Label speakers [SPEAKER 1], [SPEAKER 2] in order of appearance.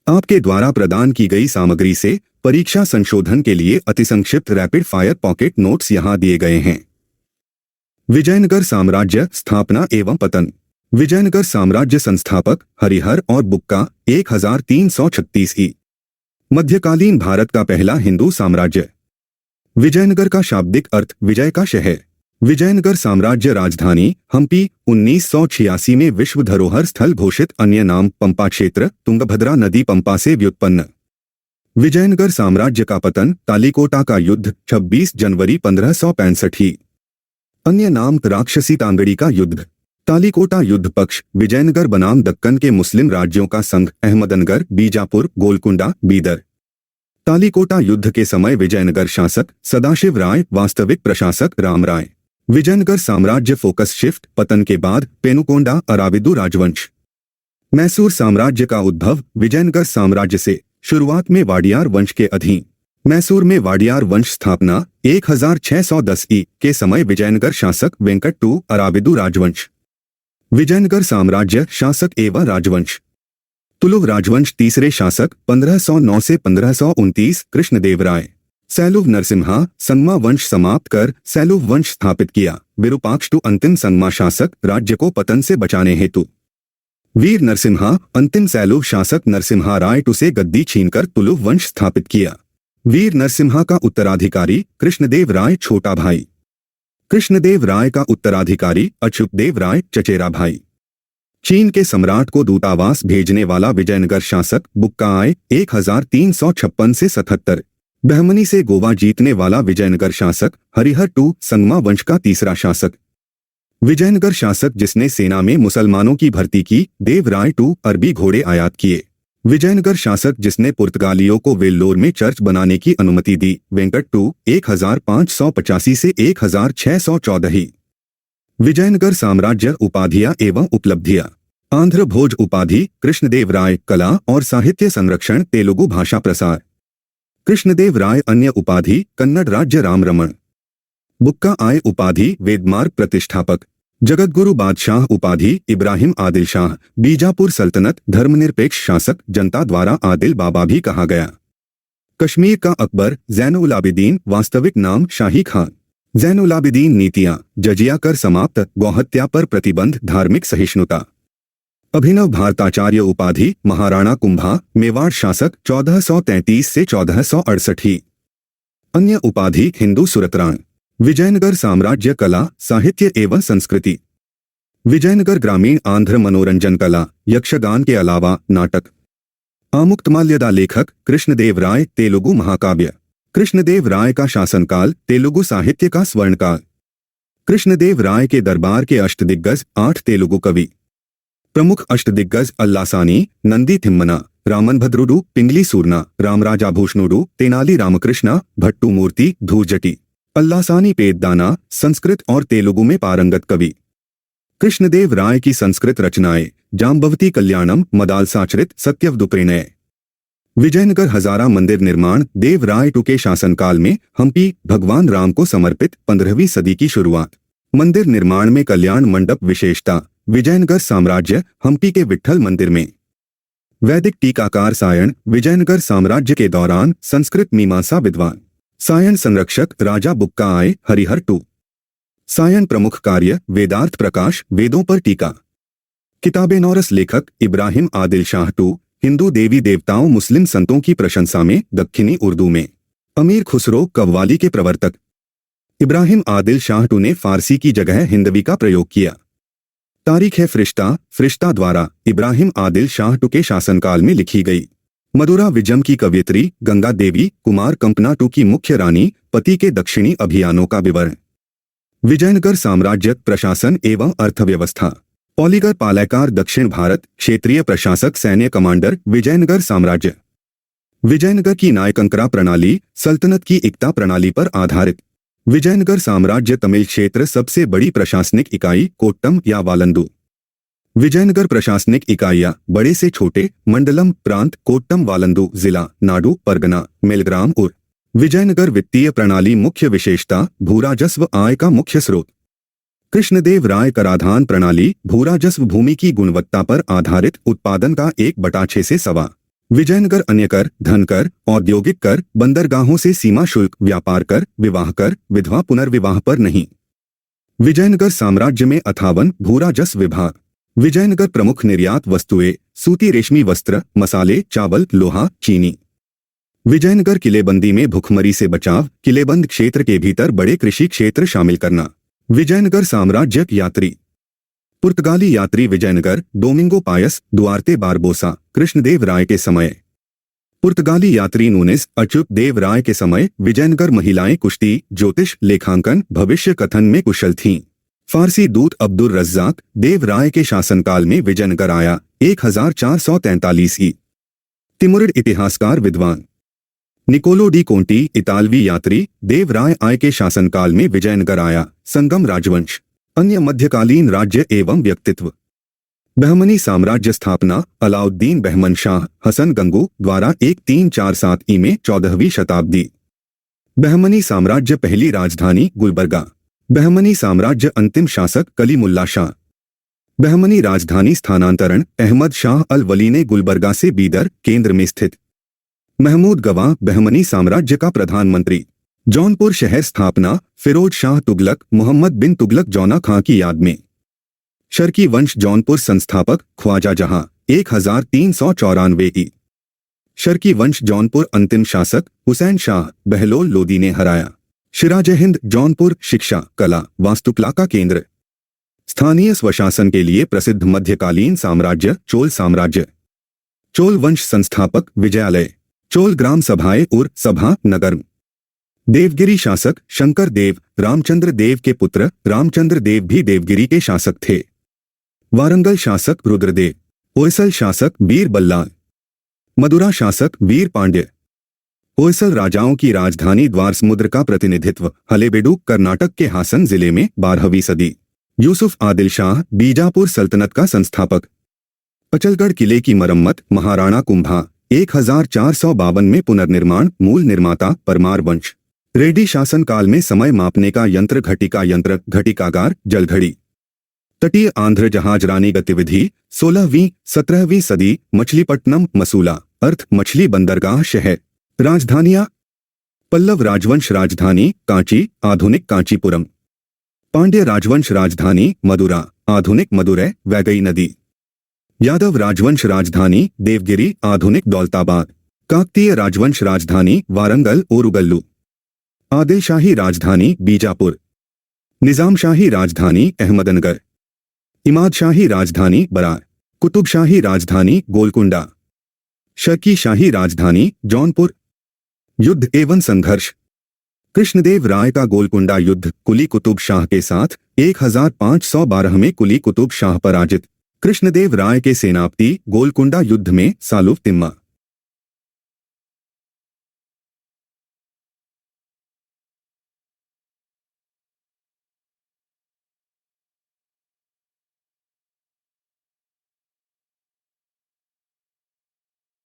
[SPEAKER 1] आपके द्वारा प्रदान की गई सामग्री से परीक्षा संशोधन के लिए अतिसंक्षिप्त रैपिड फायर पॉकेट नोट्स यहाँ दिए गए हैं। विजयनगर साम्राज्य स्थापना एवं पतन। विजयनगर साम्राज्य संस्थापक हरिहर और बुक्का 1336 ई। मध्यकालीन भारत का पहला हिंदू साम्राज्य। विजयनगर का शाब्दिक अर्थ विजय का शहर। विजयनगर साम्राज्य राजधानी हम्पी 1986 में विश्व धरोहर स्थल घोषित। अन्य नाम पंपा क्षेत्र, तुंगभद्रा नदी पंपा से व्युत्पन्न। विजयनगर साम्राज्य का पतन तालीकोटा का युद्ध 26 जनवरी 1565। अन्य नाम राक्षसी तांगड़ी का युद्ध। तालीकोटा युद्ध पक्ष विजयनगर बनाम दक्कन के मुस्लिम राज्यों का संघ, अहमदनगर, बीजापुर, गोलकुंडा, बीदर। तालीकोटा युद्ध के समय विजयनगर शासक सदाशिव राय, वास्तविक प्रशासक राम राय। विजयनगर साम्राज्य फोकस शिफ्ट पतन के बाद पेनुकोंडा, अराविदु राजवंश। मैसूर साम्राज्य का उद्भव विजयनगर साम्राज्य से, शुरुआत में वाडियार वंश के अधीन। मैसूर में वाडियार वंश स्थापना 1610 ई के समय विजयनगर शासक वेंकट टू, अराविदु राजवंश। विजयनगर साम्राज्य शासक एवं राजवंश। तुलुव राजवंश तीसरे शासक 1509 से 1529 कृष्णदेव राय। सैलुव नरसिम्हा संगमा वंश समाप्त कर सैलुव वंश स्थापित किया। विरूपाक्ष टू अंतिम संगमा शासक, राज्य को पतन से बचाने हेतु। वीर नरसिम्हा अंतिम सैलुव शासक नरसिम्हा राय टू से गद्दी छीनकर तुलुव वंश स्थापित किया। वीर नरसिम्हा का उत्तराधिकारी कृष्णदेव राय छोटा भाई। कृष्णदेव राय का उत्तराधिकारी अच्युतदेव राय चचेरा भाई। चीन के सम्राट को दूतावास भेजने वाला विजयनगर शासक बुक्का आय 1356 से 77। बहमनी से गोवा जीतने वाला विजयनगर शासक हरिहर टू संगमा वंश का तीसरा शासक। विजयनगर शासक जिसने सेना में मुसलमानों की भर्ती की, देवराय टू अरबी घोड़े आयात किए। विजयनगर शासक जिसने पुर्तगालियों को वेल्लोर में चर्च बनाने की अनुमति दी, वेंकट टू 1585 से 1614। विजयनगर साम्राज्य उपाधियां एवं उपलब्धियां। आंध्र भोज उपाधि कृष्णदेव राय, कला और साहित्य संरक्षण, तेलुगु भाषा प्रसार। कृष्णदेव राय अन्य उपाधि कन्नड़ राज्य राम रमण। बुक्का आय उपाधि वेदमार्ग प्रतिष्ठापक। जगतगुरु बादशाह उपाधि इब्राहिम आदिल शाह, बीजापुर सल्तनत धर्मनिरपेक्ष शासक, जनता द्वारा आदिल बाबा भी कहा गया। कश्मीर का अकबर ज़ैनुल आबिदीन, वास्तविक नाम शाही खान। ज़ैनुल आबिदीन नीतियां, जजिया कर समाप्त, गौहत्या पर प्रतिबंध, धार्मिक सहिष्णुता। अभिनव भारताचार्य उपाधि महाराणा कुंभा, मेवाड़ शासक 1433 से 1468। अन्य उपाधि हिंदू सुरतराण। विजयनगर साम्राज्य कला, साहित्य एवं संस्कृति। विजयनगर ग्रामीण आंध्र मनोरंजन कला, यक्षगान के अलावा नाटक। आमुक्तमाल्यदा लेखक कृष्णदेव राय, तेलुगु महाकाव्य। कृष्णदेव राय का शासनकाल तेलुगु साहित्य का स्वर्णकाल। कृष्णदेव राय के दरबार के अष्टदिग्गज 8 तेलुगु कवि। प्रमुख अष्टदिग्गज अल्लासानी, नंदी थिम्मना, रामनभद्रुडु, पिंगली सूरना, रामराजाभूषणुडु, तेनाली रामकृष्णा, भट्टू मूर्ति, धूर्जटी। अल्लासानी पेद्दाना, संस्कृत और तेलुगु में पारंगत कवि। कृष्णदेव राय की संस्कृत रचनाएं जाम्बवती कल्याणम, मदालसाचरित, सत्यवदुप्रिणय। विजयनगर हजारा मंदिर निर्माण देव राय टू के शासनकाल में हम्पी, भगवान राम को समर्पित 15वीं सदी की शुरुआत। मंदिर निर्माण में कल्याण मंडप विशेषता। विजयनगर साम्राज्य हम्पी के विट्ठल मंदिर में। वैदिक टीकाकार सायण विजयनगर साम्राज्य के दौरान संस्कृत मीमांसा विद्वान। सायण संरक्षक राजा बुक्का आय, हरिहर टू। सायण प्रमुख कार्य वेदार्थ प्रकाश, वेदों पर टीका। किताबे नौरस लेखक इब्राहिम आदिल शाह टू, हिंदू देवी देवताओं मुस्लिम संतों की प्रशंसा में, दक्षिणी उर्दू में। अमीर खुसरो कव्वाली के प्रवर्तक। इब्राहिम आदिल शाह टू ने फारसी की जगह हिंदवी का प्रयोग किया। तारीख है फरिश्ता द्वारा इब्राहिम आदिल शाह टू के शासनकाल में लिखी गई। मदुरा विजम की कवयित्री गंगा देवी कुमार कंपना टू की मुख्य रानी, पति के दक्षिणी अभियानों का विवरण। विजयनगर साम्राज्य प्रशासन एवं अर्थव्यवस्था। पॉलीगर पालैकार दक्षिण भारत, क्षेत्रीय प्रशासक, सैन्य कमांडर, विजयनगर साम्राज्य। विजयनगर की नायकंकरा प्रणाली सल्तनत की एकता प्रणाली पर आधारित। विजयनगर साम्राज्य तमिल क्षेत्र सबसे बड़ी प्रशासनिक इकाई कोट्टम या वालंदु। विजयनगर प्रशासनिक इकाइयां बड़े से छोटे, मंडलम प्रांत, कोट्टम वालंदु जिला, नाडु परगना, मेलग्राम उर। विजयनगर वित्तीय प्रणाली मुख्य विशेषता भूराजस्व आय का मुख्य स्रोत। कृष्णदेव राय कराधान प्रणाली भूराजस्व भूमि की गुणवत्ता पर आधारित उत्पादन का 1/6 से 1.25। विजयनगर अन्य कर, धन कर, औद्योगिक कर, बंदरगाहों से सीमा शुल्क, व्यापार कर, विवाह कर, विधवा पुनर्विवाह पर नहीं। विजयनगर साम्राज्य में 58 भूराजस्व विभाग। विजयनगर प्रमुख निर्यात वस्तुएं सूती रेशमी वस्त्र, मसाले, चावल, लोहा, चीनी। विजयनगर किलेबंदी में भुखमरी से बचाव, किलेबंद क्षेत्र के भीतर बड़े कृषि क्षेत्र शामिल करना। विजयनगर साम्राज्य यात्री। पुर्तगाली यात्री Vijayanagara, Domingo Paes, Duarte Barbosa, Krishnadeva Raya के समय। पुर्तगाली यात्री नूनेस, अच्युत देव राय के समय विजयनगर महिलाएं कुश्ती, ज्योतिष, लेखांकन, भविष्य कथन में कुशल थीं। फारसी दूत अब्दुल रज्जाक देव राय के शासनकाल में विजयनगर आया, 1443 ई। तिमुरिड इतिहासकार विद्वान। निकोलो डी कोंटी इतालवी यात्री, देव राय आय के शासनकाल में विजयनगर आया, संगम राजवंश। अन्य मध्यकालीन राज्य एवं व्यक्तित्व। बहमनी साम्राज्य स्थापना अलाउद्दीन बहमन शाह हसन गंगू द्वारा 1347 ई में 14वीं शताब्दी। बहमनी साम्राज्य पहली राजधानी गुलबर्गा। बहमनी साम्राज्य अंतिम शासक कलीमुल्ला शाह। बहमनी राजधानी स्थानांतरण अहमद शाह अल वली ने गुलबर्गा से बीदर केंद्र में स्थित। महमूद गवाह बहमनी साम्राज्य का प्रधानमंत्री। जौनपुर शहर स्थापना फिरोज शाह तुगलक मोहम्मद बिन तुगलक जौना खां की याद में। शर्की वंश जौनपुर संस्थापक ख्वाजा जहां 1394 ई। शर्की वंश जौनपुर अंतिम शासक हुसैन शाह बहलोल लोदी ने हराया। शिराज हिंद जौनपुर शिक्षा, कला, वास्तुकला का केंद्र। स्थानीय स्वशासन के लिए प्रसिद्ध मध्यकालीन साम्राज्य चोल साम्राज्य। चोल वंश संस्थापक विजयालय। चोल ग्राम सभाएं और सभा नगर। देवगिरी शासक शंकर देव रामचंद्र देव के पुत्र रामचंद्र देव भी देवगिरी के शासक थे। वारंगल शासक रुद्रदेव। होयसल शासक वीर बल्लाल। मदुरा शासक वीर पांड्य। होयसल राजाओं की राजधानी द्वार समुद्र का प्रतिनिधित्व हलेबेडु कर्नाटक के हासन जिले में 12वीं सदी। यूसुफ आदिल शाह बीजापुर सल्तनत का संस्थापक। अचलगढ़ किले की मरम्मत महाराणा कुंभा 1452 में पुनर्निर्माण मूल निर्माता परमार वंश। रेड्डी शासनकाल में समय मापने का यंत्र घटिका यंत्र घटिकागार जलघड़ी। तटीय आंध्र जहाज रानी गतिविधि 16वीं 17वीं सदी मछलीपट्टनम मसूला अर्थ मछली बंदरगाह शहर। राजधानियां पल्लव राजवंश राजधानी कांची आधुनिक कांचीपुरम। पांड्य राजवंश राजधानी मदुरा आधुनिक मदुरै वैगई नदी। यादव राजवंश राजधानी देवगिरी आधुनिक दौलताबाद। काकतीय राजवंश राजधानी वारंगल ओरुगल्लू। आदिलशाही राजधानी बीजापुर। निजामशाही राजधानी अहमदनगर। इमादशाही राजधानी बरार। कुतुबशाही राजधानी गोलकुंडा। शर्की शाही राजधानी जौनपुर। युद्ध एवं संघर्ष। कृष्णदेव राय का गोलकुंडा युद्ध कुली कुतुब शाह के साथ 1512 में कुली कुतुब शाह पराजित। कृष्णदेव राय के सेनापति गोलकुंडा युद्ध में सालुव तिम्मा